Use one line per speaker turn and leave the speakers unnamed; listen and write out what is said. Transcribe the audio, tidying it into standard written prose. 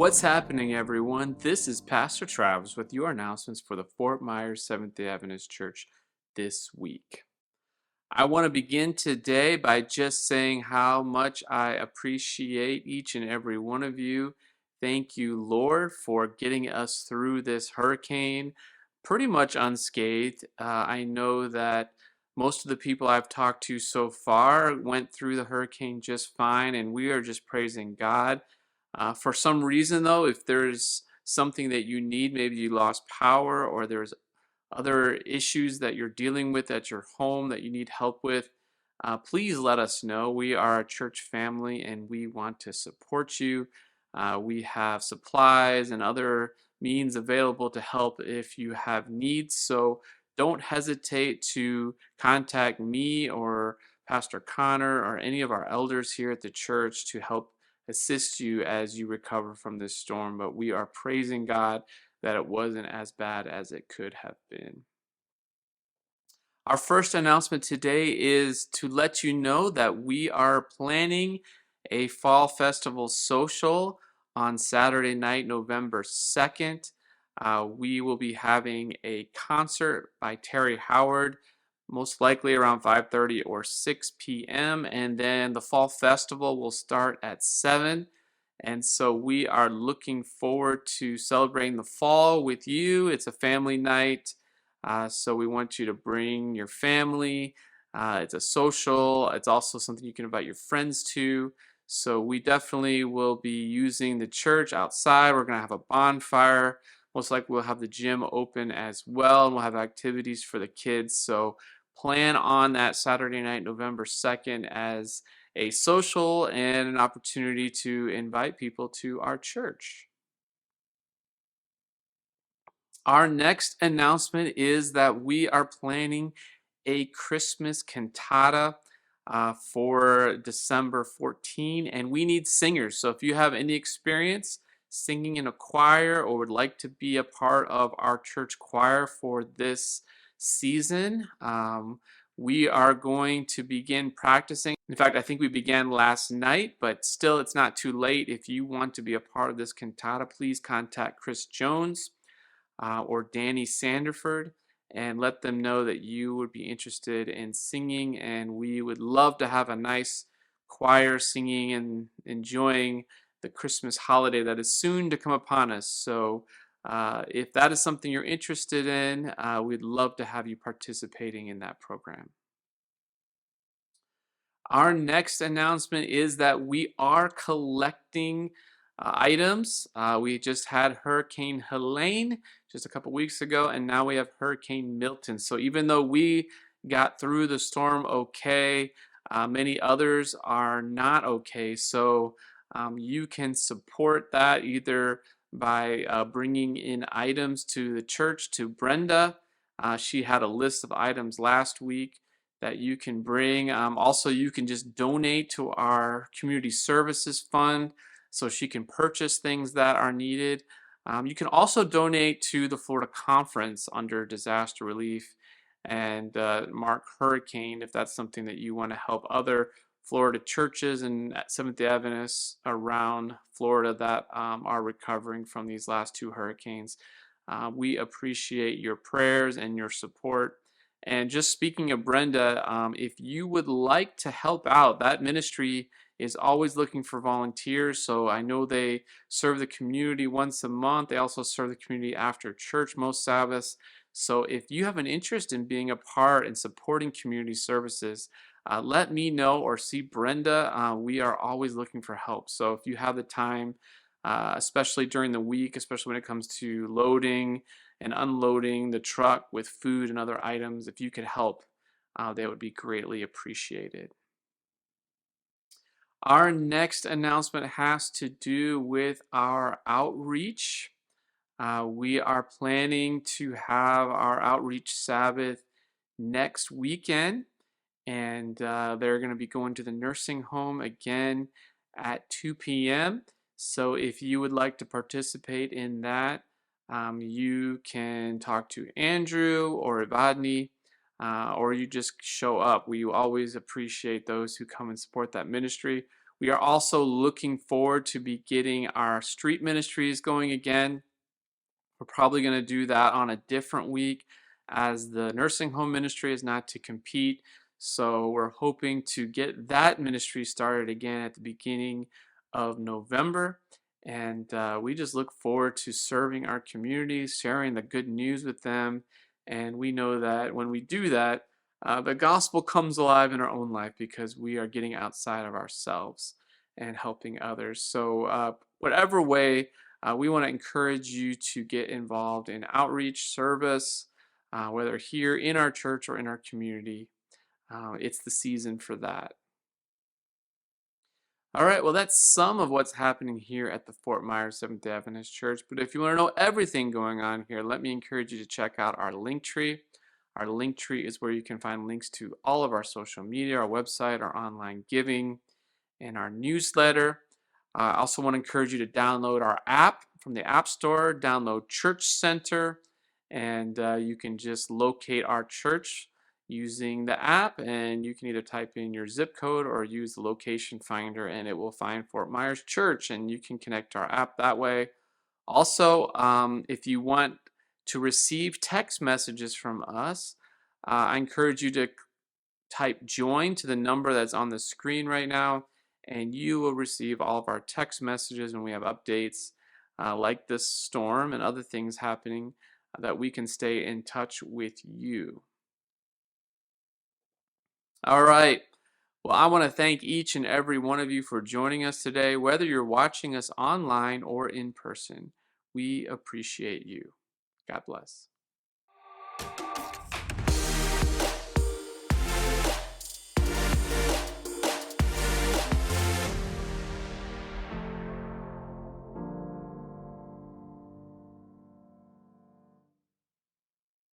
What's happening, everyone? This is Pastor Travis with your announcements for the Fort Myers Seventh-day Adventist Church this week. I want to begin today by just saying how much I appreciate each and every one of you. Thank you, Lord, for getting us through this hurricane pretty much unscathed. I know that most of the people I've talked to so far went through the hurricane just fine, and we are just praising God. For some reason, though, if there's something that you need, maybe you lost power or there's other issues that you're dealing with at your home that you need help with, please let us know. We are a church family and we want to support you. We have supplies and other means available to help if you have needs. So don't hesitate to contact me or Pastor Connor or any of our elders here at the church to help assist you as you recover from this storm. But we are praising God that it wasn't as bad as it could have been. Our first announcement today is to let you know that we are planning a fall festival social on Saturday night, November 2nd. We will be having a concert by Terry Howard, most likely around 5:30 or 6 p.m. And then the fall festival will start at 7. And so we are looking forward to celebrating the fall with you. It's a family night. So we want you to bring your family. It's a social. It's also something you can invite your friends to. So we definitely will be using the church outside. We're going to have a bonfire. Most likely we'll have the gym open as well, and we'll have activities for the kids. So plan on that Saturday night, November 2nd, as a social and an opportunity to invite people to our church. Our next announcement is that we are planning a Christmas cantata for December 14, and we need singers. So if you have any experience singing in a choir or would like to be a part of our church choir for this season, we are going to begin practicing. In fact, I think we began last night, but still it's not too late. If you want to be a part of this cantata, please contact Chris Jones or Danny Sanderford and let them know that you would be interested in singing, and we would love to have a nice choir singing and enjoying the Christmas holiday that is soon to come upon us. So if that is something you're interested in, we'd love to have you participating in that program. Our next announcement is that we are collecting items. We just had Hurricane Helene just a couple weeks ago, and now we have Hurricane Milton. So even though we got through the storm okay, many others are not okay. So you can support that either by bringing in items to the church to Brenda. She had a list of items last week that you can bring. Also, you can just donate to our community services fund so she can purchase things that are needed. You can also donate to the Florida Conference under disaster relief and mark hurricane if that's something that you want to help other Florida churches and Seventh-day Adventists around Florida that are recovering from these last two hurricanes. We appreciate your prayers and your support. And just speaking of Brenda, if you would like to help out, that ministry is always looking for volunteers. So I know they serve the community once a month. They also serve the community after church most Sabbaths. So if you have an interest in being a part and supporting community services, let me know or see Brenda. We are always looking for help. So if you have the time, especially during the week, especially when it comes to loading and unloading the truck with food and other items, if you could help, that would be greatly appreciated. Our next announcement has to do with our outreach. We are planning to have our outreach Sabbath next weekend, and they're going to be going to the nursing home again at 2 p.m. So if you would like to participate in that, you can talk to Andrew or Evadne, or you just show up. We always appreciate those who come and support that ministry. We are also looking forward to be getting our street ministries going again. We're probably going to do that on a different week as the nursing home ministry is not to compete. So we're hoping to get that ministry started again at the beginning of November. And we just look forward to serving our communities, sharing the good news with them. And we know that when we do that, the gospel comes alive in our own life because we are getting outside of ourselves and helping others. So, whatever way, we want to encourage you to get involved in outreach service, whether here in our church or in our community. It's the season for that. All right, well, that's some of what's happening here at the Fort Myers Seventh-day Adventist Church. But if you want to know everything going on here, let me encourage you to check out our link tree. Our link tree is where you can find links to all of our social media, our website, our online giving, and our newsletter. I also want to encourage you to download our app from the App Store, download Church Center, and you can just locate our church using the app. And you can either type in your zip code or use the location finder, and it will find Fort Myers Church, and you can connect to our app that way. Also, if you want to receive text messages from us, I encourage you to type join to the number that's on the screen right now, and you will receive all of our text messages when we have updates like this storm and other things happening that we can stay in touch with you. All right. Well, I want to thank each and every one of you for joining us today, whether you're watching us online or in person. We appreciate you. God bless.